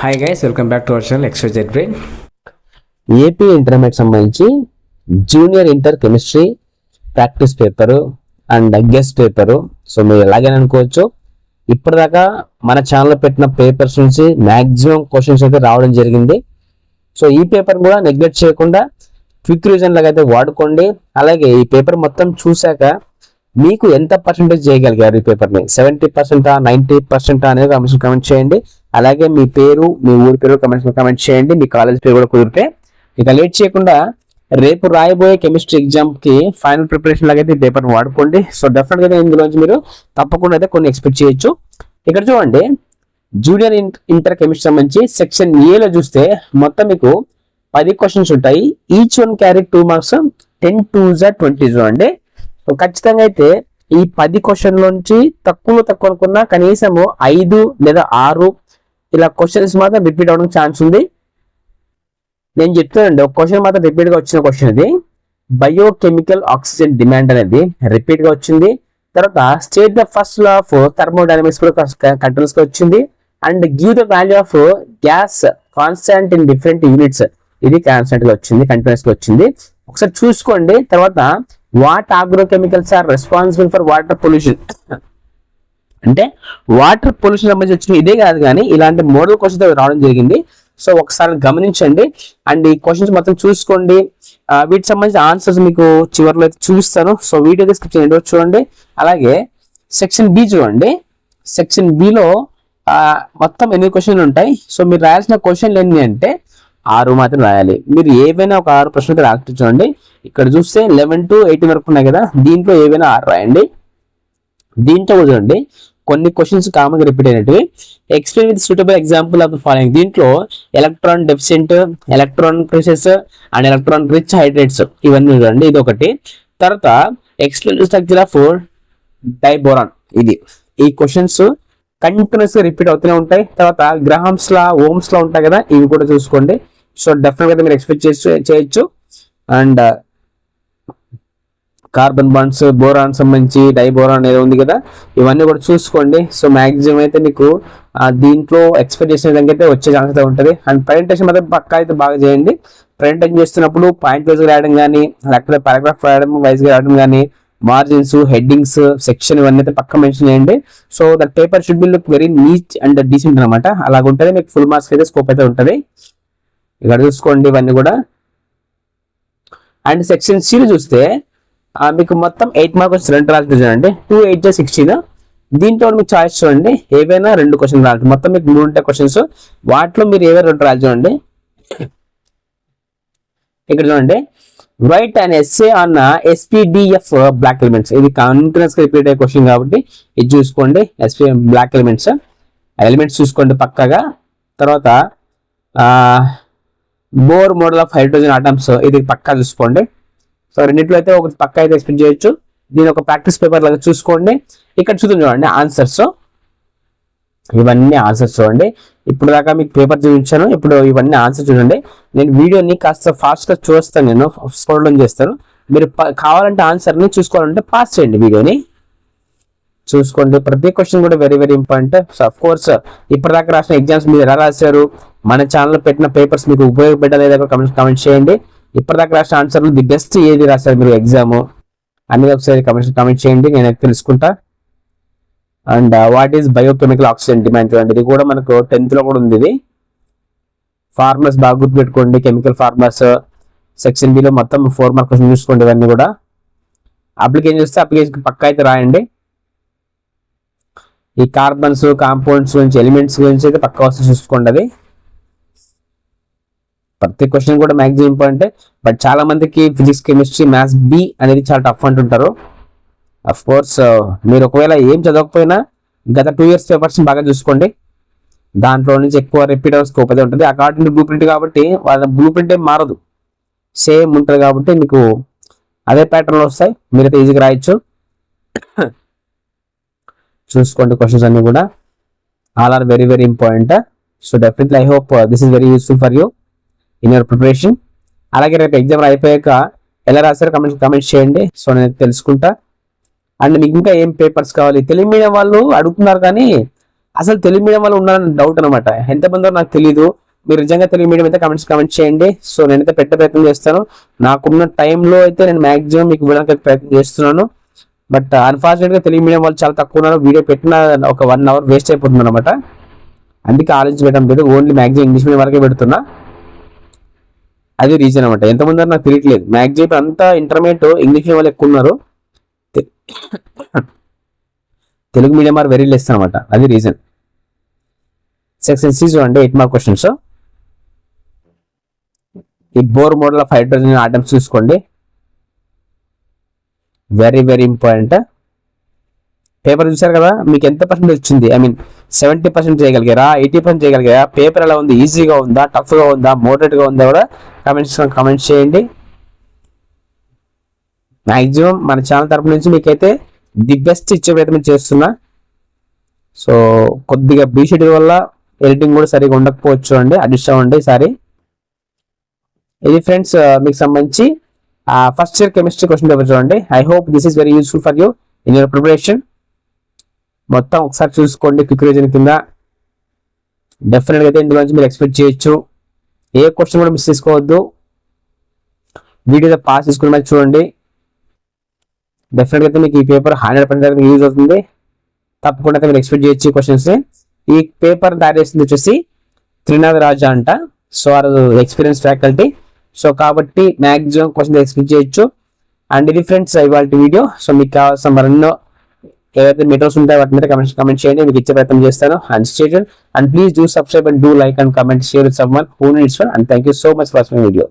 Hi guys, welcome back to our channel XYZ Brain. AP intermediate సంబంధించి junior inter chemistry practice paper and guest paper. So మీరు ఎలాగైనా అనుకోవచ్చు, ఇప్పటిదాకా మన ఛానల్లో పెట్టిన పేపర్స్ నుంచి మ్యాక్సిమం క్వశ్చన్స్ అయితే రావడం జరిగింది. సో ఈ పేపర్ కూడా నెగ్లెక్ట్ చేయకుండా క్విక్ రివిజన్ లాగా అయితే వాడుకోండి. అలాగే ఈ పేపర్ మొత్తం చూశాక మీకు ఎంత పర్సెంటేజ్ చేయగలిగారు ఈ పేపర్ని, 70%, 90% అనేది కమెంట్ చేయండి. అలాగే మీ పేరు, మీ ఊరి పేరు కమెంట్ చేయండి, మీ కాలేజ్ పేరు కూడా కుదిరితే. ఇక లేట్ చేయకుండా రేపు రాయబోయే కెమిస్ట్రీ ఎగ్జామ్ కి ఫైనల్ ప్రిపరేషన్ లాగా అయితే పేపర్ వాడుకోండి. సో డెఫినెట్ గా ఇందులోంచి మీరు తప్పకుండా అయితే కొన్ని ఎక్స్పెక్ట్ చేయొచ్చు. ఇక్కడ చూడండి, జూనియర్ ఇంటర్ కెమిస్ట్రీ సంబంధించి సెక్షన్ ఏలో చూస్తే మొత్తం మీకు 10 క్వశ్చన్స్ ఉంటాయి. Each one carry 2 marks, 10 2s 20 చూడండి. సో ఖచ్చితంగా అయితే ఈ 10 క్వశ్చన్ నుంచి తక్కువ అనుకున్నా కనీసము 5 లేదా 6 ఇలా క్వశ్చన్స్ మాత్రం రిపీట్ అవడానికి ఛాన్స్ ఉంది. నేను చెప్తానండి, ఒక క్వశ్చన్ మాత్రం రిపీట్ గా వచ్చిన క్వశ్చన్ ఇది. బయోకెమికల్ ఆక్సిజన్ డిమాండ్ అనేది రిపీట్ గా వచ్చింది. తర్వాత state the first law of thermodynamics కూడా కంటిన్యూస్ గా వచ్చింది. And give the value of gas constant in different units, ఇది కాన్స్టాంట్ గా వచ్చింది, కంటిన్యూస్ గా వచ్చింది. ఒకసారి చూసుకోండి. తర్వాత what agrochemicals are responsible for water pollution, అంటే వాటర్ పొల్యూషన్ సంబంధించి వచ్చిన ఇదే కాదు కానీ ఇలాంటి మోడల్ క్వశ్చన్స్ రావడం జరిగింది. సో ఒకసారి గమనించండి అండ్ ఈ క్వశ్చన్స్ మొత్తం చూసుకోండి. వీటికి సంబంధించిన ఆన్సర్స్ మీకు చివరిలో అయితే చూపిస్తాను. సో వీడియో స్కిప్ చేయండి, చూడండి. అలాగే సెక్షన్ బి చూడండి. సెక్షన్ బిలో మొత్తం 8 క్వశ్చన్లు ఉంటాయి. సో మీరు రాయాల్సిన క్వశ్చన్లు ఎన్ని అంటే 6 మాత్రం రాయాలి. మీరు ఏవైనా ఒక 6 ప్రశ్నలు రాసి చూడండి. ఇక్కడ చూస్తే 11 to 18 వరకు ఉన్నాయి కదా, దీంట్లో ఏవైనా 6 రాయండి. దీంట్లో కూడా చూడండి, కొన్ని క్వశ్చన్స్ కామన్ గా రిపీట్ అయినట్టు. Explain with suitable example of the following, దీంట్లో electron deficient, electron precise and electron rich hydrides, ఇవన్నీ చూడండి. ఇది ఒకటి. తర్వాత ఎక్స్ప్లెయిన్ స్ట్రక్చర్ ఆఫ్ డైబోరాన్, ఇది. ఈ క్వశ్చన్స్ కంటిన్యూస్ గా రిపీట్ అవుతూనే ఉంటాయి. తర్వాత గ్రాహమ్స్ లా, ఓమ్స్ లా ఉంటాయి కదా, ఇవి కూడా చూసుకోండి. సో డెఫినెట్ గా మీరు ఎక్స్పెక్ట్ చేయొచ్చు. అండ్ కార్బన్ బాండ్స్, బోరాన్ సంబంధించి డైబోరాన్ ఏదో ఉంది కదా, ఇవన్నీ కూడా చూసుకోండి. సో మాక్సిమం అయితే మీకు దీంట్లో ఎక్స్పెక్ట్ చేసిన విధంగా అయితే వచ్చే ఛాన్స్ ఉంటుంది. అండ్ ప్రెజెంటేషన్ మాత్రం పక్కా అయితే బాగా చేయండి. ప్రెజెంటేషన్ చేస్తున్నప్పుడు పాయింట్ వైజ్ గా రాయడం కానీ, లేకపోతే పారాగ్రాఫ్ రాయడం వైజ్ గా రాయడం కానీ, మార్జిన్స్, హెడ్డింగ్స్, సెక్షన్ ఇవన్నీ అయితే పక్క మెన్షన్ చేయండి. So that paper should be look very neat and decent అనమాట. అలాగుంటేనే మీకు ఫుల్ మార్క్స్ అయితే స్కోప్ అయితే ఉంటుంది. ఇక్కడ చూసుకోండి ఇవన్నీ కూడా. అండ్ సెక్షన్ సి చూస్తే మీకు మొత్తం 8 మార్క్స్ 2 రాసి చూడండి. 2 8 16. దీంట్లో మీకు చాయిస్ చూడండి, ఏవైనా 2 క్వశ్చన్ రాలి. మొత్తం మీకు 3 ఉంటాయి క్వశ్చన్స్, వాటిలో మీరు ఏవైనా 2 రాసి చూడండి. ఇక్కడ చూడండి, write and essay on SPDF block elements, ఇది కంటిన్యూస్ గా రిపీట్ అయ్యే క్వశ్చన్ కాబట్టి ఇది చూసుకోండి. బ్లాక్ ఎలిమెంట్స్ చూసుకోండి పక్కగా. తర్వాత Bohr model of hydrogen atoms, ఇది పక్కా చూసుకోండి. సో రెండింటిలో అయితే ఒక పక్క అయితే ఎక్స్పెక్ట్ చేయొచ్చు. దీని ఒక ప్రాక్టీస్ పేపర్ లాగా చూసుకోండి. ఇక్కడ చూడండి ఆన్సర్స్, ఇవన్నీ ఆన్సర్స్ చూడండి. ఇప్పుడు దాకా మీకు పేపర్ చూపించాను, ఇప్పుడు ఇవన్నీ ఆన్సర్ చూడండి. నేను వీడియోని కాస్త ఫాస్ట్ గా చూస్తాను, నేను స్క్రోల్ డౌన్ చేస్తాను. మీరు కావాలంటే ఆన్సర్ని చూసుకోవాలంటే పాస్ చేయండి, వీడియోని చూసుకోండి. ప్రతి క్వశ్చన్ కూడా very very important. So of course ఇప్పటిదాకా రాసిన ఎగ్జామ్స్ మీరు ఎలా రాశారు, మన ఛానల్లో పెట్టిన పేపర్స్ మీకు ఉపయోగపడలేదా కమెంట్ చేయండి. ఇప్పటిదాకా రాసిన ఆన్సర్లు ది బెస్ట్ ఏది రాశారు మీరు ఎగ్జామ్ అనేది ఒకసారి కమెంట్ చేయండి, నేను తెలుసుకుంటా. And what is biochemical oxygen demand చూడండి, ఇది కూడా మనకు 10th లో కూడా ఉంది. ఇది ఫార్మర్స్ బాగా గుర్తుపెట్టుకోండి, కెమికల్ ఫార్మర్స్. సెక్షన్ బిలో మొత్తం 4 మార్క్ క్వశ్చన్ చూసుకోండి. ఇవన్నీ కూడా అప్లికేషన్ చూస్తే అప్లికేషన్ పక్కా అయితే రాయండి. ఈ కార్బన్స్, కాంపౌండ్స్ గురించి, ఎలిమెంట్స్ గురించి అయితే పక్కా వస్తే చూసుకోండి. అది ప్రతి క్వశ్చన్ కూడా మ్యాక్సిమం ఇంపార్టెంట్. బట్ చాలా మందికి ఫిజిక్స్, కెమిస్ట్రీ, మ్యాథ్స్ బి అనేది చాలా టఫ్ అంటుంటారు. అఫ్ కోర్స్ మీరు ఒకవేళ ఏం చదవకపోయినా గత 2 years పేపర్స్ బాగా చూసుకోండి. దాంట్లో నుంచి ఎక్కువ రిపీట్ అవ్వే స్కోప్ అయితే ఉంటుంది. అకార్డింగ్ టు బ్లూ ప్రింట్ కాబట్టి వాళ్ళ బ్లూ ప్రింట్ ఏం మారదు, సేమ్ ఉంటుంది కాబట్టి మీకు అదే ప్యాటర్న్లో వస్తాయి, మీరైతే ఈజీగా రాయొచ్చు. చూసుకోండి క్వశ్చన్స్ అన్ని కూడా, all are very very important. So definitely I hope this is very useful for you in your preparation. అలాగే రేపు ఎగ్జామ్ అయిపోయాక ఎలా రాశారో కమెంట్ చేయండి. సో నేను తెలుసుకుంటా. అండ్ మీకు ఇంకా ఏం పేపర్స్ కావాలి, తెలుగు మీడియం వాళ్ళు అడుగుతున్నారు కానీ అసలు తెలుగు మీడియం వాళ్ళు ఉన్నారని డౌట్ అనమాట. ఎంతమందో నాకు తెలియదు. మీరు నిజంగా తెలుగు మీడియం అయితే కమెంట్ చేయండి. సో నేనైతే పెట్టే ప్రయత్నం చేస్తాను. నాకున్న టైంలో అయితే నేను మాక్సిమం మీకు ఇవ్వడానికి ప్రయత్నం చేస్తున్నాను. బట్ అన్ఫార్చునేట్ గా తెలుగు మీడియం వాళ్ళు చాలా తక్కువ ఉన్నారు. వీడియో పెట్టిన ఒక 1 hour వేస్ట్ అయిపోతుంది అనమాట. అందుకే ఆలోచించి పెట్టడం లేదు. ఓన్లీ మాక్సిమం ఇంగ్లీష్ మీడియం వరకే పెడుతున్నా. అది రీజన్ అనమాట. ఎంతమంది నాకు తెలియట్లేదు. మాక్సిమం అంతా ఇంటర్మీడియట్ ఇంగ్లీష్ మీడియం వాళ్ళు ఎక్కువ ఉన్నారు. Telugu medium are very less అనమాట. అది రీజన్. సెక్షన్ సి చూడండి, 8 mark క్వశ్చన్స్. ఈ Bohr model of hydrogen atoms చూసుకోండి. Very very important. పేపర్ చూసారు కదా, మీకు ఎంత పర్సెంట్ వచ్చింది? ఐ మీన్ 70% చేయగలిగారా, 80% చేయగలిగారా? పేపర్ ఎలా ఉంది? ఈజీగా ఉందా, టఫ్గా ఉందా, మోడరేట్గా ఉందా కూడా కమెంట్ చేయండి. మ్యాక్సిమం మన ఛానల్ తరపు నుంచి మీకైతే ది బెస్ట్ ఇచ్చే ప్రయత్నం చేస్తున్నా. సో కొద్దిగా బీ షెడ్యూల్ వల్ల ఎడిటింగ్ కూడా సరిగా ఉండకపోవచ్చు అండి, అడ్జస్ట్ అవ్వండి ఈసారి. ఇది ఫ్రెండ్స్ మీకు సంబంధించి first year chemistry question paper చూడండి. I hope this is very useful for you in your preparation. మొత్తం ఒకసారి చూసుకోండి క్విక్ రివిజన్ కింద. డెఫినెట్గా అయితే ఇందులో నుంచి మీరు ఎక్స్పెక్ట్ చేయొచ్చు. ఏ క్వశ్చన్ కూడా మిస్ చేసుకోవద్దు. వీడియో పాస్ చేసుకుని మరి చూడండి. డెఫినెట్గా అయితే మీకు ఈ పేపర్ 100% యూజ్ అవుతుంది. తప్పకుండా అయితే మీరు ఎక్స్పెక్ట్ చేయొచ్చు క్వశ్చన్స్. ఈ పేపర్ తయారు చేసింది వచ్చేసి త్రినాథ్ రాజా అంట. సో అది ఎక్స్పీరియన్స్ ఫ్యాకల్టీ. సో కాబట్టి మ్యాక్సిమం క్వశ్చన్ ఎక్స్పెక్ట్ చేయొచ్చు. అండ్ ఇది ఫ్రెండ్స్ ఇవాళ వీడియో. సో మీకు కావాల్సిన మరెన్నో ఏవైతే మెటీరియల్స్ ఉంటాయో వాటి మీద కమెంట్ చేయండి, మీకు ఇచ్చే ప్రయత్నం చేస్తాను. And stay tuned and please do subscribe and do like and comment share with someone who needs one. And thank you so much for watching video.